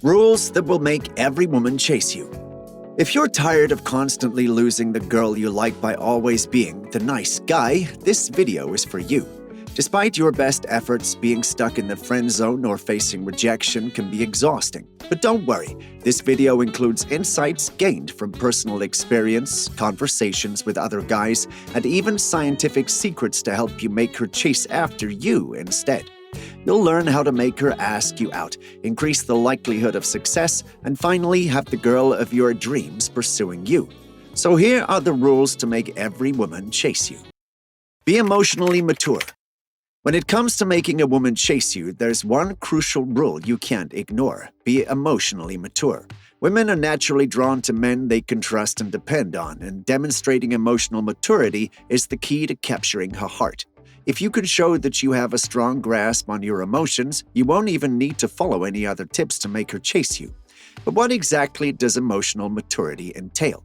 Rules that will make every woman chase you. If you're tired of constantly losing the girl you like by always being the nice guy, this video is for you. Despite your best efforts, being stuck in the friend zone or facing rejection can be exhausting. But don't worry, this video includes insights gained from personal experience, conversations with other guys, and even scientific secrets to help you make her chase after you instead. You'll learn how to make her ask you out, increase the likelihood of success, and finally have the girl of your dreams pursuing you. So here are the rules to make every woman chase you. Be emotionally mature. When it comes to making a woman chase you, there's one crucial rule you can't ignore. Be emotionally mature. Women are naturally drawn to men they can trust and depend on, and demonstrating emotional maturity is the key to capturing her heart. If you can show that you have a strong grasp on your emotions, you won't even need to follow any other tips to make her chase you. But what exactly does emotional maturity entail?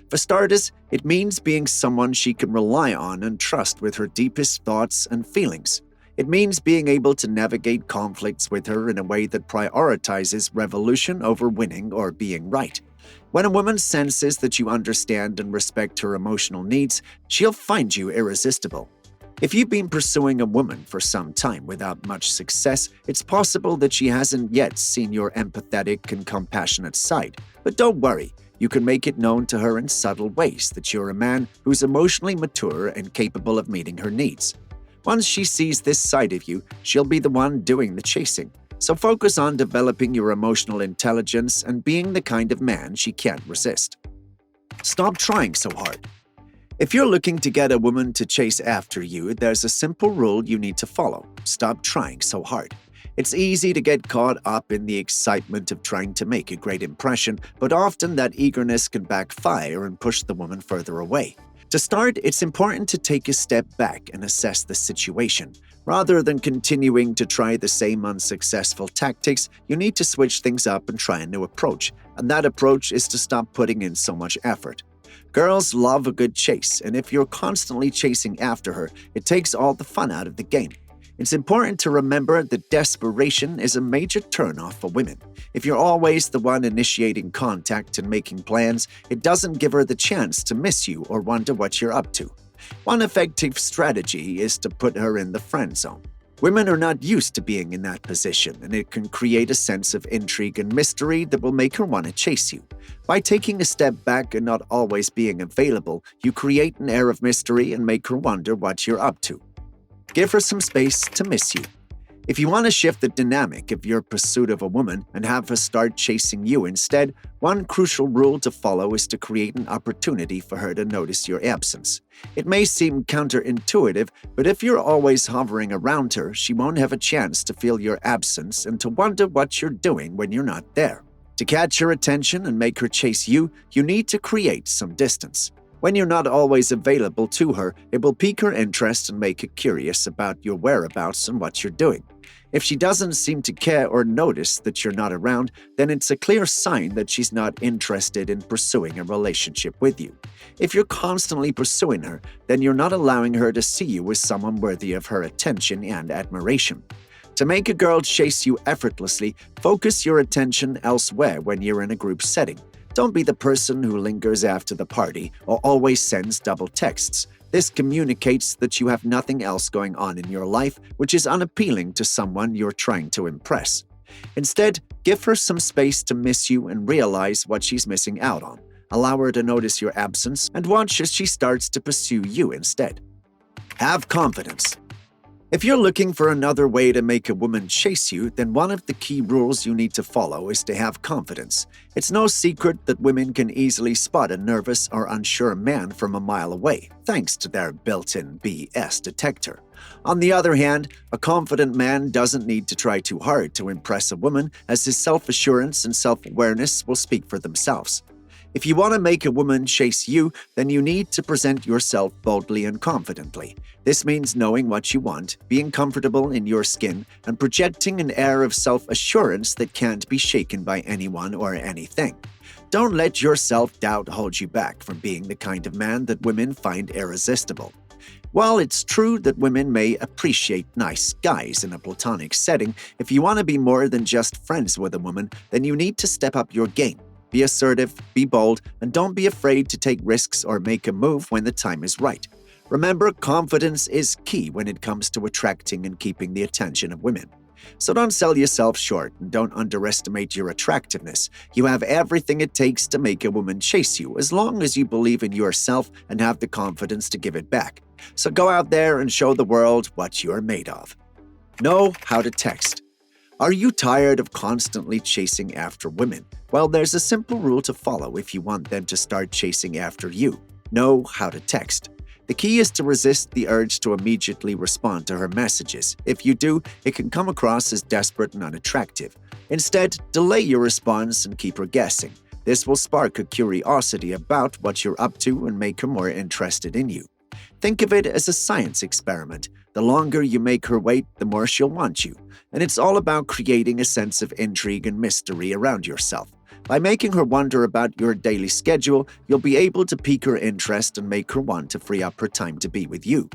For starters, it means being someone she can rely on and trust with her deepest thoughts and feelings. It means being able to navigate conflicts with her in a way that prioritizes revolution over winning or being right. When a woman senses that you understand and respect her emotional needs, she'll find you irresistible. If you've been pursuing a woman for some time without much success, it's possible that she hasn't yet seen your empathetic and compassionate side. But don't worry, you can make it known to her in subtle ways that you're a man who's emotionally mature and capable of meeting her needs. Once she sees this side of you, she'll be the one doing the chasing. So focus on developing your emotional intelligence and being the kind of man she can't resist. Stop trying so hard. If you're looking to get a woman to chase after you, there's a simple rule you need to follow. Stop trying so hard. It's easy to get caught up in the excitement of trying to make a great impression, but often that eagerness can backfire and push the woman further away. To start, it's important to take a step back and assess the situation. Rather than continuing to try the same unsuccessful tactics, you need to switch things up and try a new approach. And that approach is to stop putting in so much effort. Girls love a good chase, and if you're constantly chasing after her, it takes all the fun out of the game. It's important to remember that desperation is a major turnoff for women. If you're always the one initiating contact and making plans, it doesn't give her the chance to miss you or wonder what you're up to. One effective strategy is to put her in the friend zone. Women are not used to being in that position, and it can create a sense of intrigue and mystery that will make her want to chase you. By taking a step back and not always being available, you create an air of mystery and make her wonder what you're up to. Give her some space to miss you. If you want to shift the dynamic of your pursuit of a woman and have her start chasing you instead, one crucial rule to follow is to create an opportunity for her to notice your absence. It may seem counterintuitive, but if you're always hovering around her, she won't have a chance to feel your absence and to wonder what you're doing when you're not there. To catch her attention and make her chase you, you need to create some distance. When you're not always available to her, it will pique her interest and make her curious about your whereabouts and what you're doing. If she doesn't seem to care or notice that you're not around, then it's a clear sign that she's not interested in pursuing a relationship with you. If you're constantly pursuing her, then you're not allowing her to see you as someone worthy of her attention and admiration. To make a girl chase you effortlessly, focus your attention elsewhere when you're in a group setting. Don't be the person who lingers after the party or always sends double texts. This communicates that you have nothing else going on in your life, which is unappealing to someone you're trying to impress. Instead, give her some space to miss you and realize what she's missing out on. Allow her to notice your absence and watch as she starts to pursue you instead. Have confidence. If you're looking for another way to make a woman chase you, then one of the key rules you need to follow is to have confidence. It's no secret that women can easily spot a nervous or unsure man from a mile away, thanks to their built-in BS detector. On the other hand, a confident man doesn't need to try too hard to impress a woman, as his self-assurance and self-awareness will speak for themselves. If you want to make a woman chase you, then you need to present yourself boldly and confidently. This means knowing what you want, being comfortable in your skin, and projecting an air of self-assurance that can't be shaken by anyone or anything. Don't let your self-doubt hold you back from being the kind of man that women find irresistible. While it's true that women may appreciate nice guys in a platonic setting, if you want to be more than just friends with a woman, then you need to step up your game. Be assertive, be bold, and don't be afraid to take risks or make a move when the time is right. Remember, confidence is key when it comes to attracting and keeping the attention of women. So don't sell yourself short and don't underestimate your attractiveness. You have everything it takes to make a woman chase you as long as you believe in yourself and have the confidence to give it back. So go out there and show the world what you're made of. Know how to text. Are you tired of constantly chasing after women? Well, there's a simple rule to follow if you want them to start chasing after you. Know how to text. The key is to resist the urge to immediately respond to her messages. If you do, it can come across as desperate and unattractive. Instead, delay your response and keep her guessing. This will spark a curiosity about what you're up to and make her more interested in you. Think of it as a science experiment. The longer you make her wait, the more she'll want you. And it's all about creating a sense of intrigue and mystery around yourself. By making her wonder about your daily schedule, you'll be able to pique her interest and make her want to free up her time to be with you.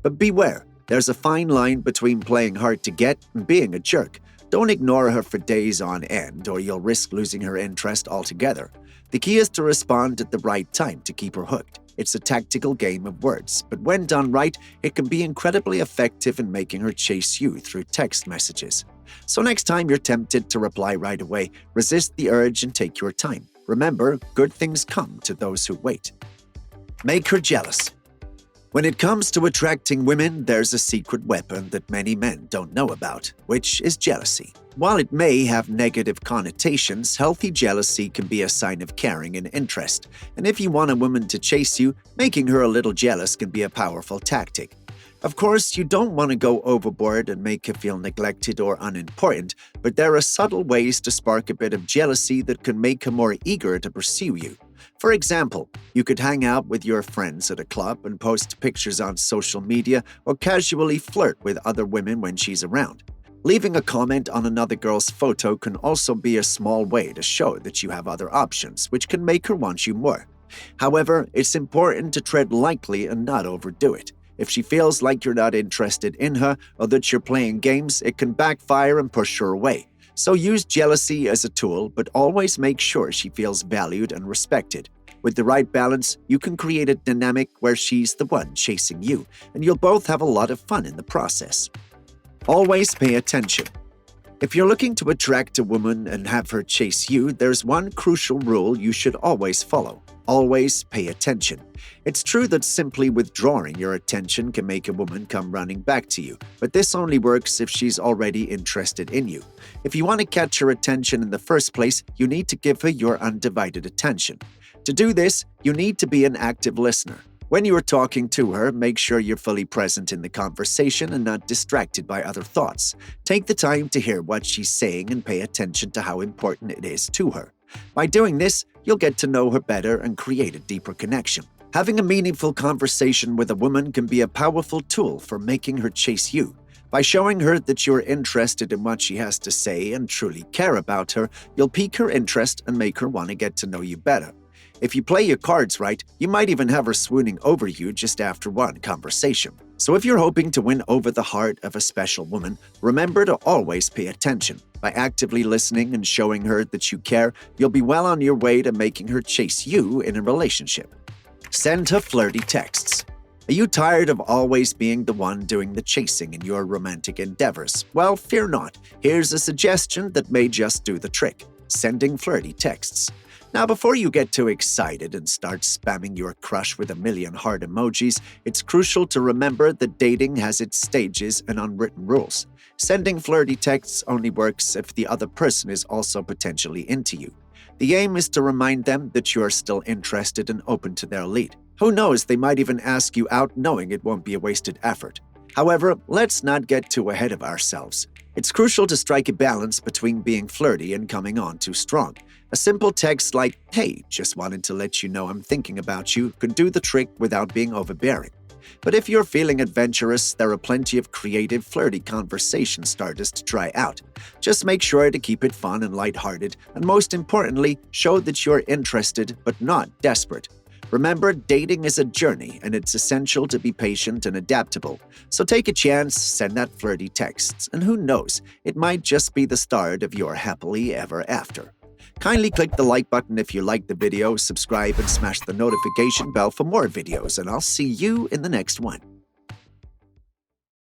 But beware, there's a fine line between playing hard to get and being a jerk. Don't ignore her for days on end, or you'll risk losing her interest altogether. The key is to respond at the right time to keep her hooked. It's a tactical game of words, but when done right, it can be incredibly effective in making her chase you through text messages. So next time you're tempted to reply right away, resist the urge and take your time. Remember, good things come to those who wait. Make her jealous. When it comes to attracting women, there's a secret weapon that many men don't know about, which is jealousy. While it may have negative connotations, healthy jealousy can be a sign of caring and interest. And if you want a woman to chase you, making her a little jealous can be a powerful tactic. Of course, you don't want to go overboard and make her feel neglected or unimportant, but there are subtle ways to spark a bit of jealousy that can make her more eager to pursue you. For example, you could hang out with your friends at a club and post pictures on social media or casually flirt with other women when she's around. Leaving a comment on another girl's photo can also be a small way to show that you have other options, which can make her want you more. However, it's important to tread lightly and not overdo it. If she feels like you're not interested in her or that you're playing games, it can backfire and push her away. So use jealousy as a tool, but always make sure she feels valued and respected. With the right balance, you can create a dynamic where she's the one chasing you, and you'll both have a lot of fun in the process. Always pay attention. If you're looking to attract a woman and have her chase you, there's one crucial rule you should always follow. Always pay attention. It's true that simply withdrawing your attention can make a woman come running back to you, but this only works if she's already interested in you. If you want to catch her attention in the first place, you need to give her your undivided attention. To do this, you need to be an active listener. When you are talking to her, make sure you're fully present in the conversation and not distracted by other thoughts. Take the time to hear what she's saying and pay attention to how important it is to her. By doing this, you'll get to know her better and create a deeper connection. Having a meaningful conversation with a woman can be a powerful tool for making her chase you. By showing her that you're interested in what she has to say and truly care about her, you'll pique her interest and make her want to get to know you better. If you play your cards right, you might even have her swooning over you just after one conversation. So if you're hoping to win over the heart of a special woman, remember to always pay attention. By actively listening and showing her that you care, you'll be well on your way to making her chase you in a relationship. Send her flirty texts. Are you tired of always being the one doing the chasing in your romantic endeavors? Well, fear not. Here's a suggestion that may just do the trick. Sending flirty texts. Now, before you get too excited and start spamming your crush with a million heart emojis, it's crucial to remember that dating has its stages and unwritten rules. Sending flirty texts only works if the other person is also potentially into you. The aim is to remind them that you are still interested and open to their lead. Who knows, they might even ask you out knowing it won't be a wasted effort. However, let's not get too ahead of ourselves. It's crucial to strike a balance between being flirty and coming on too strong. A simple text like, "Hey, just wanted to let you know I'm thinking about you," could do the trick without being overbearing. But if you're feeling adventurous, there are plenty of creative, flirty conversation starters to try out. Just make sure to keep it fun and lighthearted, and most importantly, show that you're interested but not desperate. Remember, dating is a journey and it's essential to be patient and adaptable. So take a chance, send that flirty text, and who knows, it might just be the start of your happily ever after. Kindly click the like button if you liked the video, subscribe and smash the notification bell for more videos, and I'll see you in the next one.